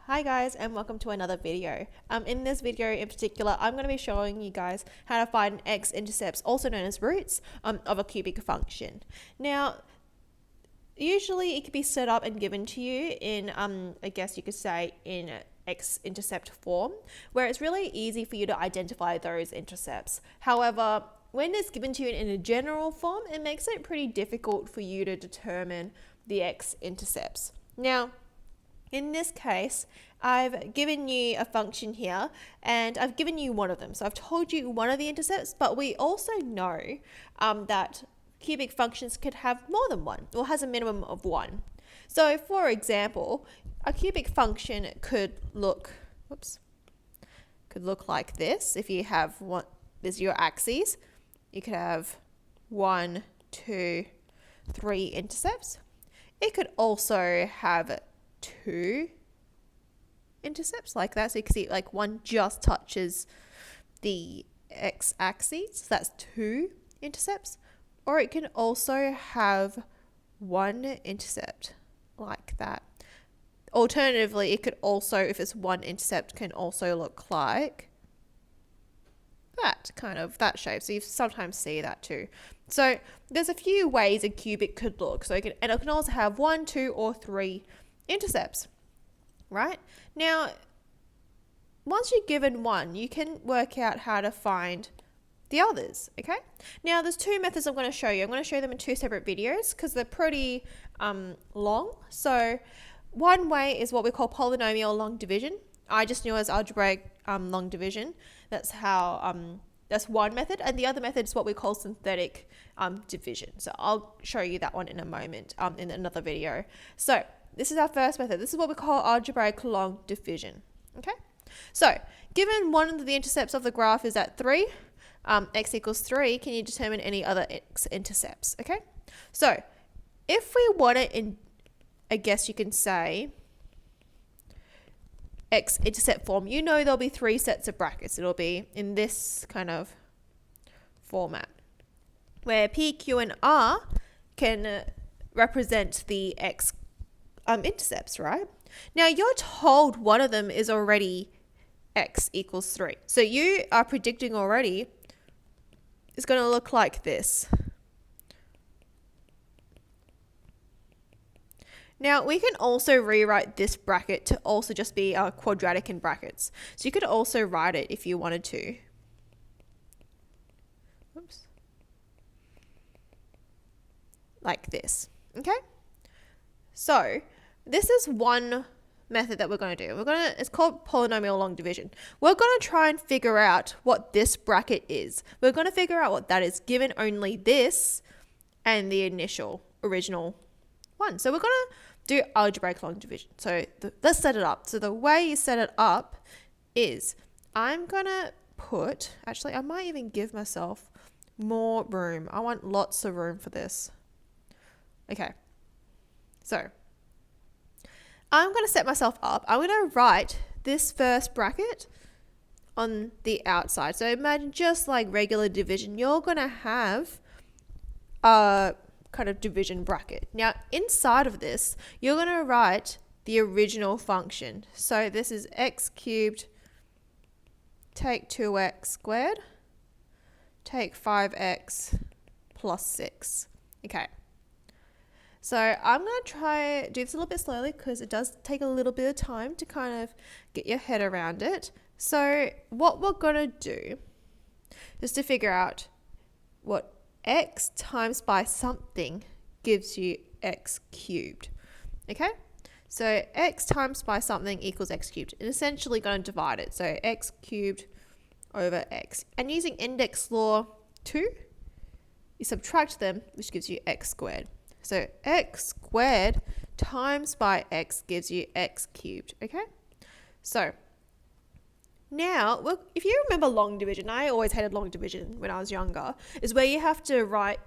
Hi guys, and welcome to another video. In this video in particular, I'm going to be showing you guys how to find x-intercepts, also known as roots, of a cubic function. Now, usually it can be set up and given to you in, I guess you could say, in x-intercept form, where it's really easy for you to identify those intercepts. However, when it's given to you in a general form, it makes it pretty difficult for you to determine the x-intercepts. Now, in this case, I've given you a function here and I've given you one of them. So I've told you one of the intercepts, but we also know that cubic functions could have more than one or has a minimum of one. So for example, a cubic function could look like this. If you have this is your axes, you could have 1, 2, 3 intercepts. It could also have 2 intercepts like that, so you can see like one just touches the x-axis, so that's 2 intercepts, or it can also have 1 intercept like that. Alternatively, it could also, if it's 1 intercept, can also look like that shape. So you sometimes see that too. So there's a few ways a cubic could look. So it can also have 1, 2, or 3 intercepts, right? Now, once you're given one, you can work out how to find the others, okay? Now, there's 2 methods I'm going to show you. I'm going to show them in 2 separate videos because they're pretty long. So one way is what we call polynomial long division. I just knew as algebraic long division. That's how that's one method, and the other method is what we call synthetic division. So I'll show you that one in a moment in another video. So this is our first method. This is what we call algebraic long division. Okay, so given one of the intercepts of the graph is at 3, x equals 3, can you determine any other x-intercepts? Okay, so if we want it in, I guess you can say, x-intercept form, you know there'll be 3 sets of brackets. It'll be in this kind of format, where P, Q, and R can represent the x intercepts, right? Now you're told one of them is already x equals 3. So you are predicting already it's going to look like this. Now we can also rewrite this bracket to also just be quadratic in brackets. So you could also write it if you wanted to. Oops. Like this, okay? So this is one method that we're going to do. It's called polynomial long division. We're going to try and figure out what this bracket is. We're going to figure out what that is given only this and the original one. So we're going to do algebraic long division. So let's set it up. So the way you set it up is I'm going to put, actually I might even give myself more room. I want lots of room for this. Okay. So I'm going to set myself up. I'm going to write this first bracket on the outside. So imagine just like regular division, you're going to have a kind of division bracket. Now inside of this, you're going to write the original function. So this is x cubed, take 2x squared, take 5x plus 6. Okay. So I'm going to try do this a little bit slowly because it does take a little bit of time to kind of get your head around it. So what we're going to do is to figure out what x times by something gives you x cubed. Okay? So x times by something equals x cubed. And essentially going to divide it. So x cubed over x. And using index law 2, you subtract them, which gives you x squared. So x squared times by x gives you x cubed, okay? So now, if you remember long division, I always hated long division when I was younger, is where you have to write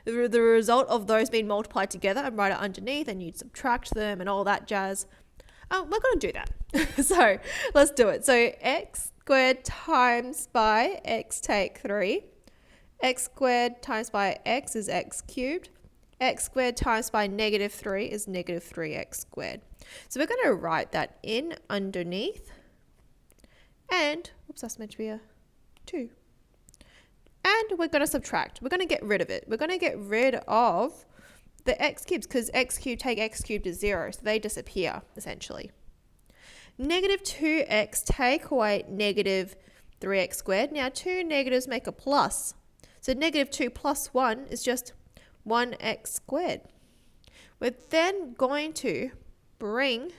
the result of those being multiplied together and write it underneath, and you'd subtract them and all that jazz. We're going to do that. So let's do it. So x squared times by x take 3. X squared times by x is x cubed. X squared times by negative 3 is negative 3x squared. So we're going to write that in underneath. And, oops, that's meant to be a 2. And we're going to subtract. We're going to get rid of it. We're going to get rid of the x cubes because x cubed take x cubed is 0. So they disappear, essentially. Negative 2x take away negative 3x squared. Now, 2 negatives make a plus. So negative 2 plus 1 is just 1x squared. We're then going to bring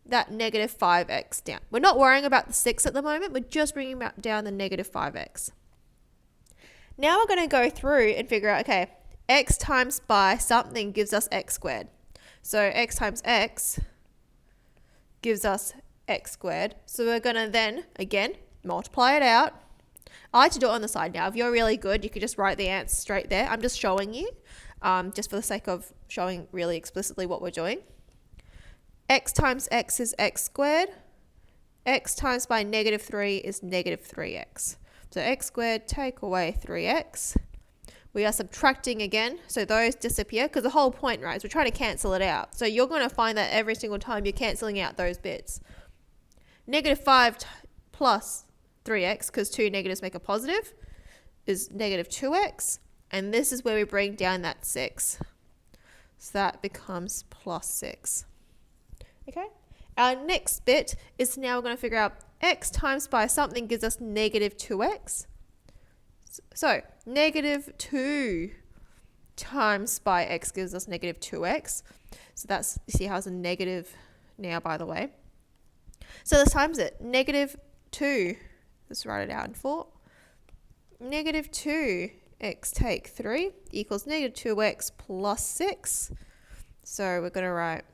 that negative 5x down. We're not worrying about the 6 at the moment. We're just bringing down the negative 5x. Now we're going to go through and figure out, okay, x times by something gives us x squared. So x times x gives us x squared. So we're going to then, again, multiply it out. I like to do it on the side now. If you're really good, you could just write the answer straight there. I'm just showing you, just for the sake of showing really explicitly what we're doing. X times x is x squared. X times by negative 3 is negative 3x. So x squared take away 3x. We are subtracting again, so those disappear because the whole point, right, is we're trying to cancel it out. So you're going to find that every single time you're cancelling out those bits. Negative 5 plus 3x, because 2 negatives make a positive, is negative 2x. And this is where we bring down that 6. So that becomes plus 6. Okay? Our next bit is now we're going to figure out x times by something gives us negative 2x. So negative 2 times by x gives us negative 2x. So that's, you see how it's a negative now, by the way. So let's times it. Negative 2, let's write it out in 4. Negative 2 x take 3 equals negative 2x plus 6. So we're going to write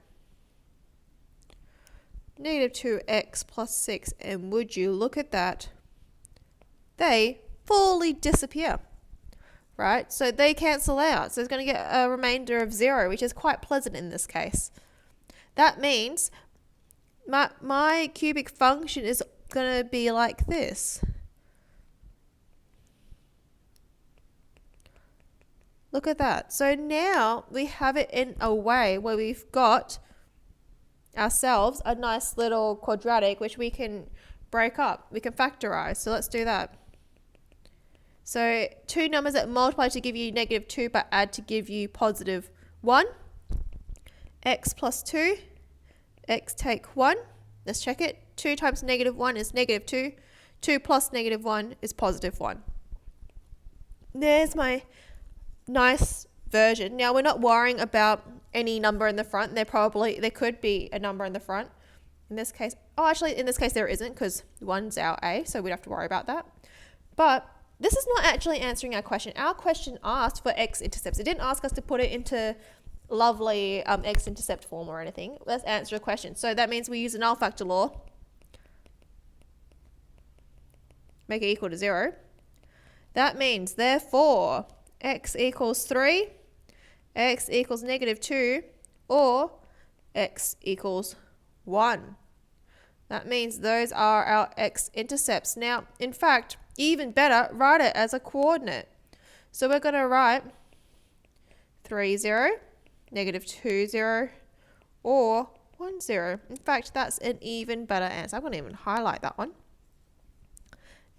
negative 2x plus 6. And would you look at that? They fully disappear, right? So they cancel out. So it's going to get a remainder of 0, which is quite pleasant in this case. That means my cubic function is going to be like this. Look at that. So now we have it in a way where we've got ourselves a nice little quadratic which we can break up. We can factorize. So let's do that. So two numbers that multiply to give you negative 2 but add to give you positive 1. X plus 2. X take 1. Let's check it. 2 times negative 1 is negative 2. 2 plus negative 1 is positive 1. There's my nice version. Now we're not worrying about any number in the front. There could be a number in the front. In this case, in this case there isn't because 1's our A, so we'd have to worry about that. But this is not actually answering our question. Our question asked for x-intercepts. It didn't ask us to put it into lovely x-intercept form or anything. Let's answer a question. So that means we use the null factor law. Make it equal to 0. That means, therefore, x equals 3, x equals negative 2, or x equals 1. That means those are our x-intercepts. Now, in fact, even better, write it as a coordinate. So we're going to write 3, 0, negative 2, 0, or 1, 0. In fact, that's an even better answer. I'm going to even highlight that one.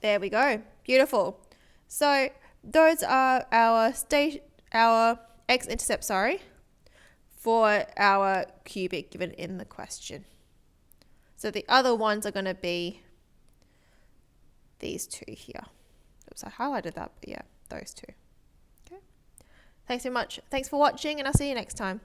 There we go. Beautiful. So those are our x-intercepts, for our cubic given in the question. So the other ones are going to be these two here. Oops, I highlighted that, but yeah, those two. Okay. Thanks so much. Thanks for watching, and I'll see you next time.